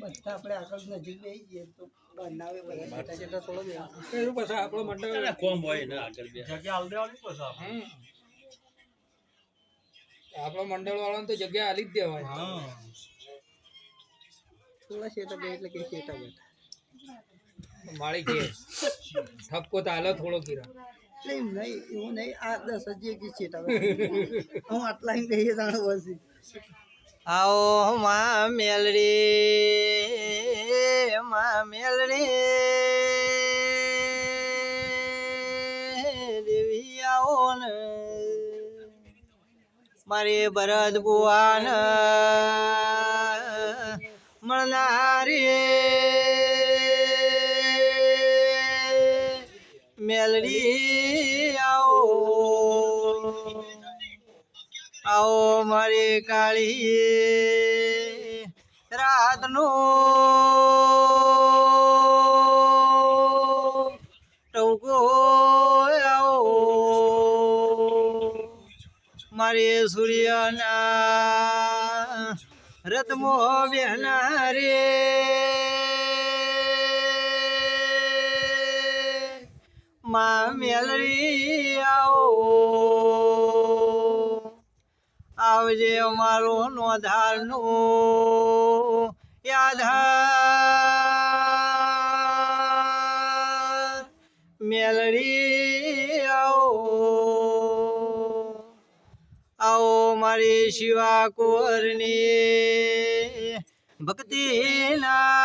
બધા આપણે આગળ નજીક બેસી જઈએ તો બનાવે બધા થોડો પછી આપણો મંડળ કોમ હોય ને આગળ બે જગ્યા આલ દેવાની પછી આપણો મંડળ વાળાને તો જગ્યા આલી જ દેવાય. હા થોડા શેટા બે એટલે કે શેટા બેઠા માળી કે ઠપકો તો આલો થોડો કિરા નહીં એવું નહીં આ 10 જ કે શેટા બેઠા હું આટલા અહીં બેહીએ તાણ બસી આવો માં મેલડી દેવી આવો ને મારી ભરત બુવાન મળનારી મેલડી આવો મારી કાળી રાતનો ટવકો આવો મારી સૂર્યના રતમો બેના રે માં મેલડી આવજે અમારો નોધારનું યાધાર મેલડી આવો મારી શિવા કુંવરની ભક્તિના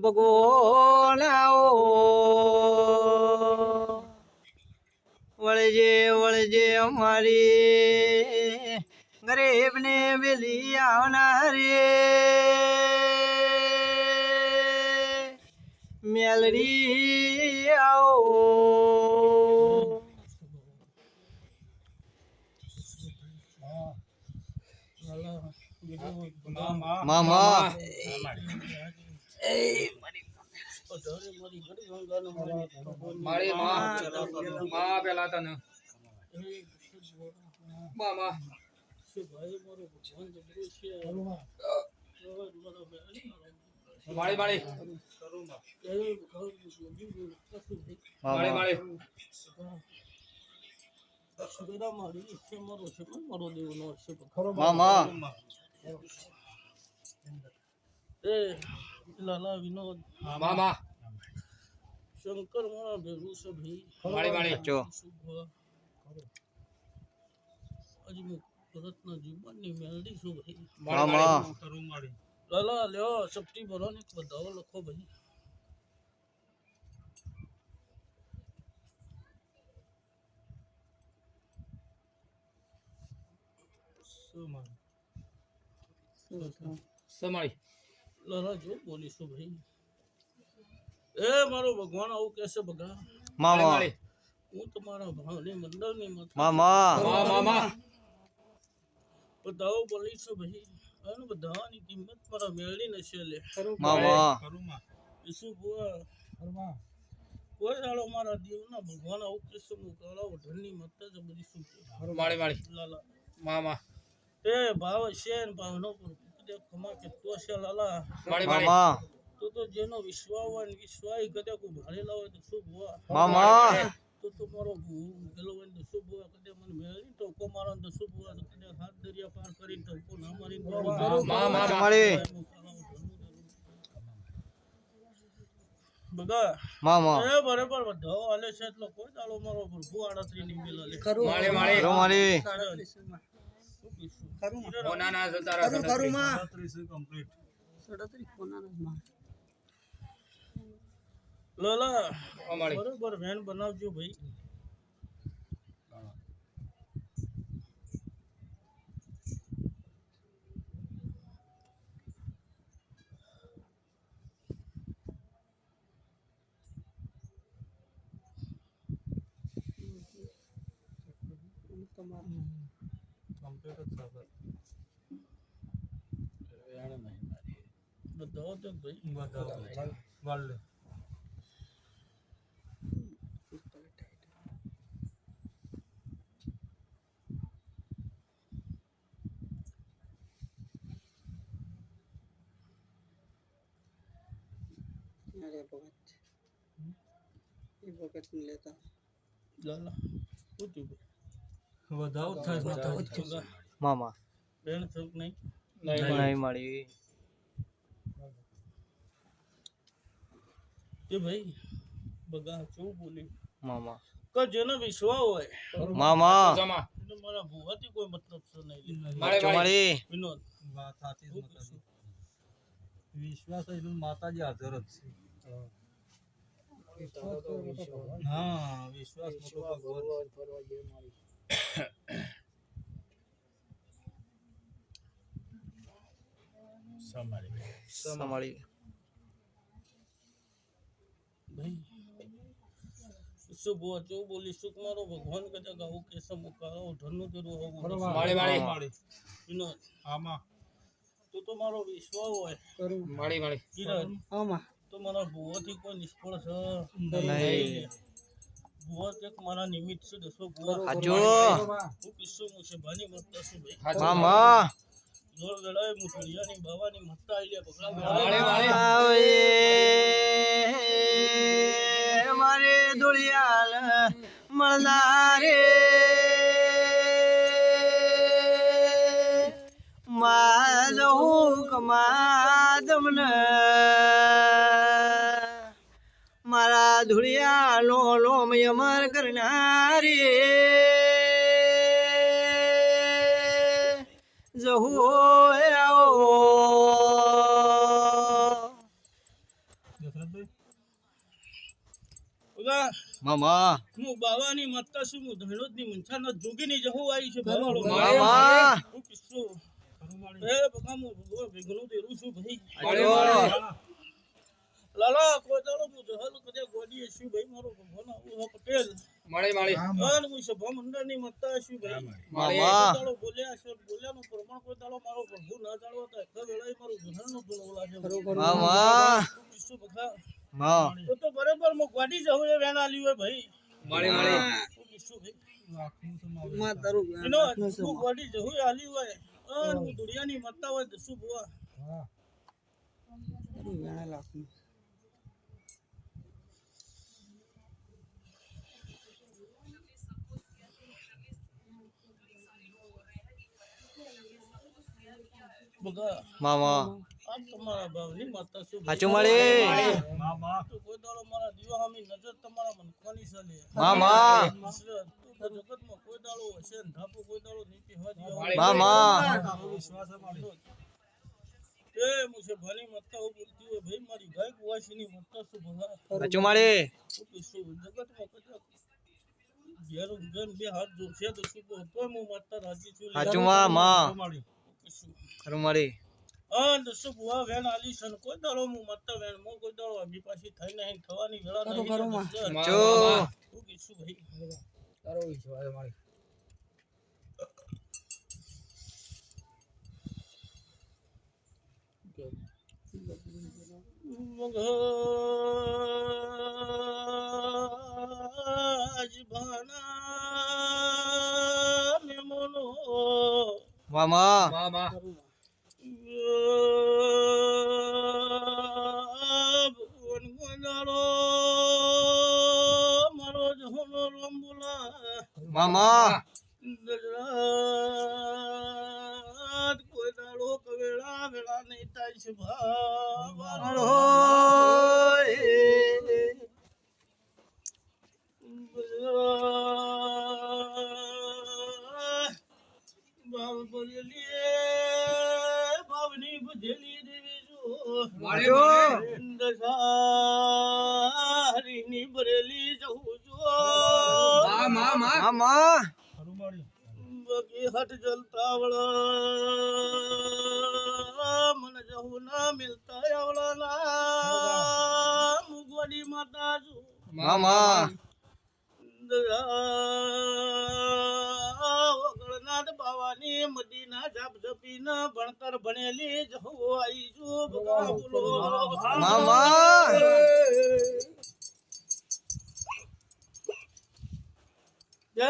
ભગવાન વળજે અમારી ગરીબને વેલી આવનારી મેલડી આવો મામા માળી માં પેલા તને મામા માળી માળી મામા લાલા વિનોદ મામા શંકર મારા ભેગું છે માળી ભાઈ માળી જો આજે હું ભરતના જીવનની મેળડી છું ભાઈ મામા લાલા લ્યો સપટી ભરો ને બધાઓ લખો ભાઈ સમાળી લાલા જો બોલીશું ભાઈ એ મારો ભગવાન આવું કહેશે બગા મામા હું તમારા ભાવની મંડળની મામા મામા બધાઓ બોલીશું ભાઈ અને બધાની કિંમત મારા મેળડી નશે લે મામા ઈસુ બુઆ કોઈ દાડો મારા દેવના ભગવાન આવું કહેશે હું કાળા વઢણની મત જ બધી શું માળી માળી લાલા મામા એ ભાવ છે ને ભાવનો કદે ખમા કે તો છે લાલા માળી માળી મામા તો જેનો વિશ્વાસ હોય ને વિશ્વાસ કદે કો ભારેલા હોય તો શું બુઆ મામા તો મારો ગેલો હોય તો શું બુઆ કદે મને મેળી તો કો મારો તો શું બુઆ તો કદે હાથ દરિયા પાર કરી તો કો ના મારી મામા મળી બગા મામા એ બરાબર બધો આલે છે એટલે કોઈ દાડો મારો પ્રભુ 38 ની મેલા લે માળી માળી માળી ઓના ના તારા કરું માં 37 કમ્પ્લીટ 37 કોના માં લોલા અમાળી બરાબર વેન બનાવજો ભાઈ બધા તો ભાઈ અરે ભગત એ ભગત ને લેતા લાલા પૂછ્યું વધાવ થાય મામા બેન થોક નહીં નહીં મળી એ ભાઈ બગા શું બોલી મામા કે જેનો વિશ્વાસ હોય મામા જમા એટલે મારા ભૂવાથી કોઈ મતલબ છે નહીં માળે મળી વિનોદ વાત સાચી જ માતાજી. વિશ્વાસ એટલું માતાજી હાજર જ છે હા વિશ્વાસ મોટો ભગવાન. મળી ભાઈ શું બોલ જો બોલી સુખ મારો ભગવાન કદાચ આવું કેસ મુકારો ધનનું તેરું હોવું માળે વિનોદ આમાં તું તો મારો વિશ્વાસ હોય કરું માળી કિરણ આમાં તો મારા ભૂવાથી કોઈ નિષ્ફળ છે નહીં ભૂવા એક મારા નિમિત્ત છે દસો ભૂવા હાચો હું કિસ્સો મુશે ભાની મતતા છું ભાઈ મામા જોર ગળાએ હું ધુલિયાની બાવાની મતતા આઈ લે પકડા આવે મારે ધુળિયાલ મળનારે માજ હું કમાદમન મારા ધુળિયાલો લોમ અમર કરનારી જહુ આવો પકડા મામા હું બાવાની મતતા છું હું ધણોદની મુંછાનો જોગીની જહુ આવી છે બાવાળો મામા હું કિસ્સો એ બકા હું ભગવાન ભેગનું દેરું છું ભાઈ લાલા કોઈ દાડો હું જહલ કદે ગોડી છું ભાઈ મારો ભગવાન આવું પટેલ માળી અને હું સભા મંડળની મતતા છું ભાઈ મામા દાડો બોલ્યા છે બોલ્યાનું પ્રમાણ કોઈ દાડો મારો પ્રભુ ના જાણવો તો એક વેળાએ મારું ધનનો ધૂણો લાગે મામા કિસ્સો બકા મા તો બરાબર હું ગોડી જવું એ વેણ આલી હોય ભાઈ માળી હું કિસ્સો ભાઈ માં તારું એનો હું ગોડી જવું આલી હોય અને હું દુનિયાની મતતા હોય તો શું ભુવા તારું વેણા લાખનું બગા મામા આ તમારા ભાવની માતા શું હાચું મળી મામા તો કોઈ દાડો મારા દીવા સામે નજર તમારા મનખાની ચાલે મામા તું જગતમાં કોઈ દાડો હશે ને ધાપો કોઈ દાડો નીતિ હોય મામા તારો વિશ્વાસ છે મારી. એ મુશે ભલી મતતા હું બોલતી હોય ભાઈ મારી ગાય કુવાસીની મતતા શું ભગા હાચું મળી શું જગતમાં કદાચ ઘેર ઘર બે હાથ જોડશે તો શું કહું તોય હું મતતા રાજી છું હાચું માં શું ખરું મળી અને શું ભુવા વેણ આલી છે ને કોઈ દાડો હું મતતા વેણ મો કોઈ દાડો અભી પાછી થઈ નહીં થવાની વેળા નહીં ખરું માં. જો હું કીધું ભાઈ તારો વિશ્વાસ માળી ભાના મેમોનો મામા મામા ભગવાન ગોદાડો મારો જહોનો રંબુલા મામા ગુજરાત કોઈ દાડો કવેળા વેળા નહીં થાય છે ભાવ ભાવ બોલેલી ભાવની બુધેલી દેવી જો દશારીની બરેલી જવું જો મામા ખરું મળી. બગી હટ જલતા મને જવું ના મિલતા આવડા ના મુગવાડી માતા છું મામા વગળનાથ બાવાની મદીના જાપ જપીના ભણતર ભણેલી જહો આઈ છું ભગા બોલો મામા જય